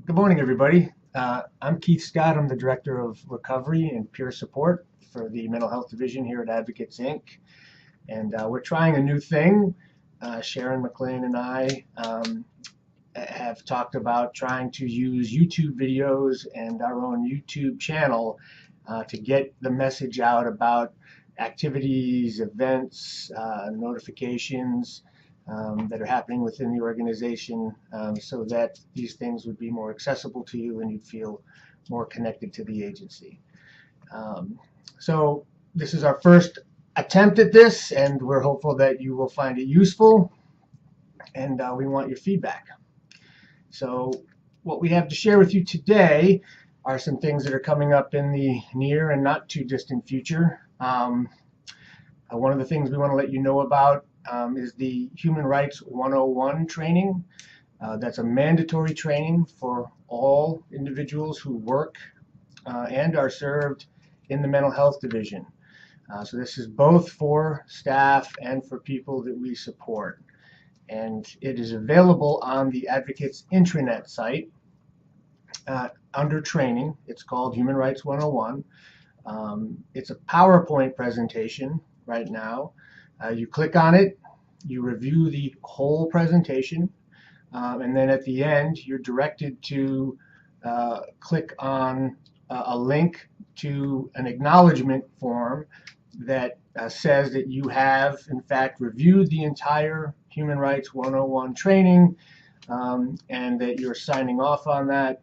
Good morning, everybody. I'm Keith Scott. I'm the Director of Recovery and Peer Support for the Mental Health Division here at Advocates, Inc. And we're trying a new thing. Sharon McLean and I have talked about trying to use YouTube videos and our own YouTube channel to get the message out about activities, events, notifications, that are happening within the organization, so that these things would be more accessible to you and you'd feel more connected to the agency. So this is our first attempt at this, and we're hopeful that you will find it useful, and we want your feedback. So what we have to share with you today are some things that are coming up in the near and not too distant future. One of the things we want to let you know about is the Human Rights 101 training. That's a mandatory training for all individuals who work and are served in the mental health division. So this is both for staff and for people that we support. And it is available on the Advocates intranet site under training. It's called Human Rights 101. It's a PowerPoint presentation right now. You click on it, you review the whole presentation, and then at the end you're directed to click on a link to an acknowledgement form that says that you have in fact reviewed the entire Human Rights 101 training, and that you're signing off on that.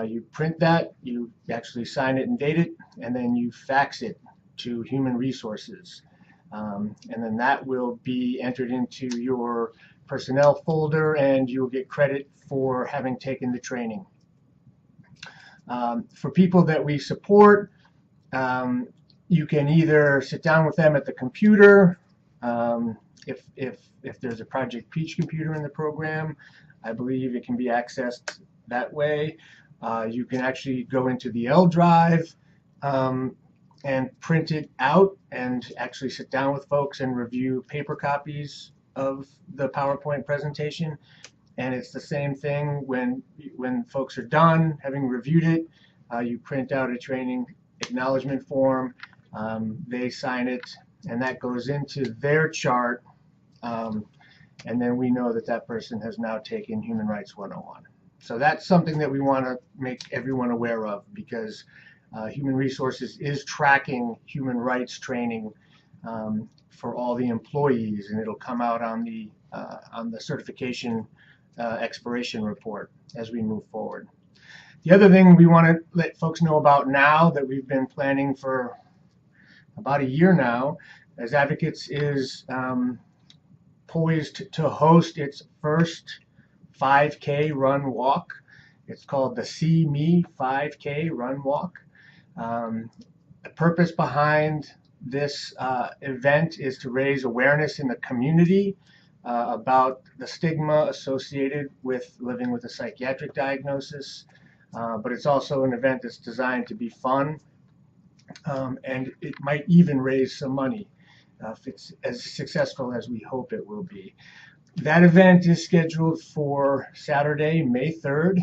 You print that, you actually sign it and date it, and then you fax it to Human Resources. And then that will be entered into your personnel folder, and you'll get credit for having taken the training. For people that we support, you can either sit down with them at the computer. If there's a Project Peach computer in the program, I believe it can be accessed that way. You can actually go into the L drive and print it out and actually sit down with folks and review paper copies of the PowerPoint presentation. And it's the same thing when folks are done having reviewed it. You print out a training acknowledgement form, they sign it, and that goes into their chart, and then we know that that person has now taken Human Rights 101. So that's something that we want to make everyone aware of, because Human Resources is tracking human rights training for all the employees, and it'll come out on the certification expiration report as we move forward. The other thing we want to let folks know about now, that we've been planning for about a year now, as Advocates is poised to host its first 5K run walk. It's called the See Me 5K run walk. The purpose behind this event is to raise awareness in the community about the stigma associated with living with a psychiatric diagnosis, but it's also an event that's designed to be fun, and it might even raise some money if it's as successful as we hope it will be. That event is scheduled for Saturday, May 3rd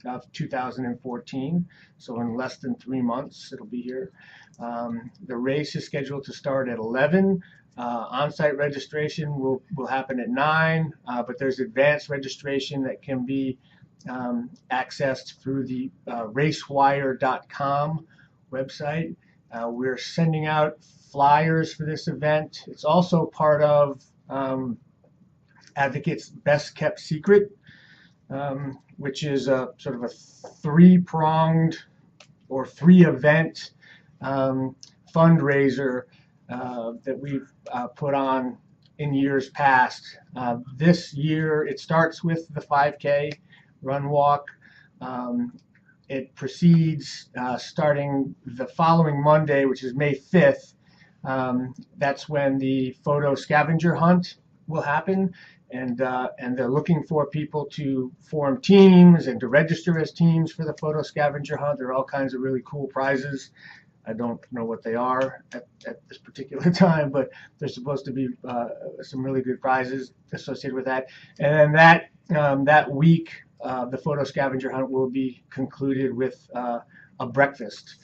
of 2014, so in less than 3 months it'll be here. The race is scheduled to start at 11. On-site registration will happen at 9, but there's advanced registration that can be accessed through the racewire.com website. We're sending out flyers for this event. It's also part of Advocates' Best Kept Secret, which is a sort of a three-pronged or three-event fundraiser that we've put on in years past. This year it starts with the 5K run walk. It proceeds starting the following Monday, which is May 5th. That's when the photo scavenger hunt will happen. And they're looking for people to form teams and to register as teams for the photo scavenger hunt. There are all kinds of really cool prizes. I don't know what they are at this particular time, but there's supposed to be some really good prizes associated with that. And then that week the photo scavenger hunt will be concluded with a breakfast.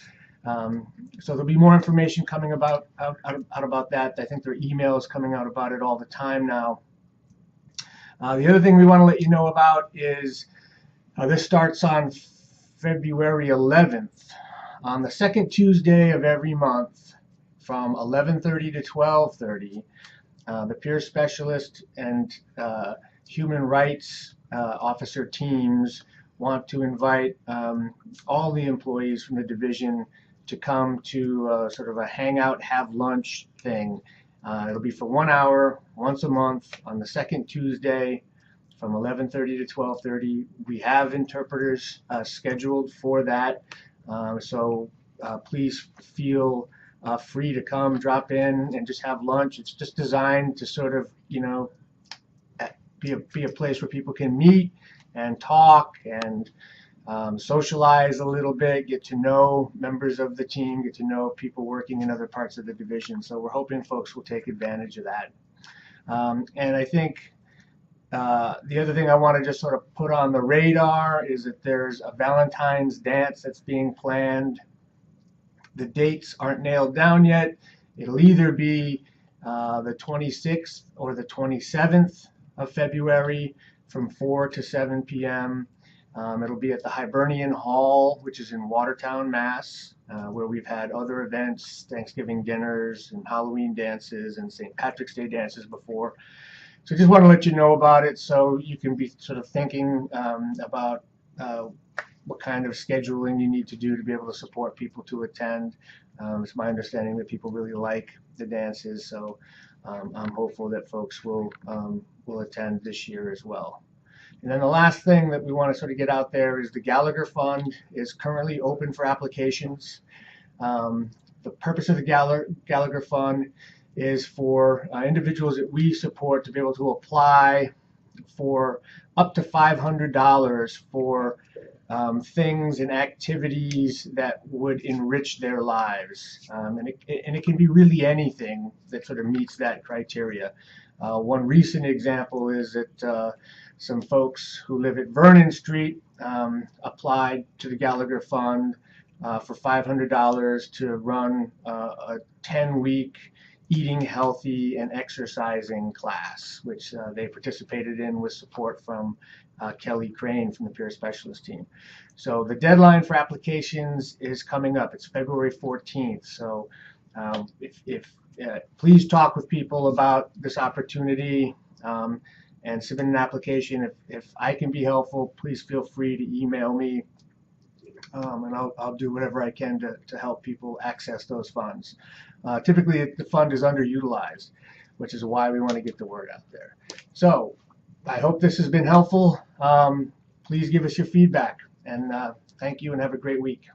So there'll be more information coming out about that. I think there are emails coming out about it all the time now. The other thing we want to let you know about is this starts on February 11th. On the second Tuesday of every month from 11:30 to 12:30, the peer specialist and human rights officer teams want to invite all the employees from the division to come to sort of a hangout, have lunch thing. It'll be for 1 hour, once a month, on the second Tuesday from 11:30 to 12:30. We have interpreters scheduled for that, so please feel free to come, drop in, and just have lunch. It's just designed to sort of, be a place where people can meet and talk and socialize a little bit, get to know members of the team, get to know people working in other parts of the division. So we're hoping folks will take advantage of that. And I think the other thing I want to just sort of put on the radar is that there's a Valentine's dance that's being planned. The dates aren't nailed down yet. It'll either be the 26th or the 27th of February from 4 to 7 p.m. It'll be at the Hibernian Hall, which is in Watertown, Mass., where we've had other events, Thanksgiving dinners and Halloween dances and St. Patrick's Day dances before. So just want to let you know about it so you can be sort of thinking about what kind of scheduling you need to do to be able to support people to attend. It's my understanding that people really like the dances, so I'm hopeful that folks will attend this year as well. And then the last thing that we want to sort of get out there is the Gallagher Fund is currently open for applications. The purpose of the Gallagher Fund is for individuals that we support to be able to apply for up to $500 for things and activities that would enrich their lives. And it can be really anything that sort of meets that criteria. One recent example is that some folks who live at Vernon Street applied to the Gallagher Fund for $500 to run a 10-week eating healthy and exercising class, which they participated in with support from Kelly Crane from the peer specialist team. So the deadline for applications is coming up. It's February 14th. So please talk with people about this opportunity and submit an application. If I can be helpful, please feel free to email me, and I'll do whatever I can to help people access those funds. Typically, the fund is underutilized, which is why we want to get the word out there. So I hope this has been helpful. Please give us your feedback, and thank you and have a great week.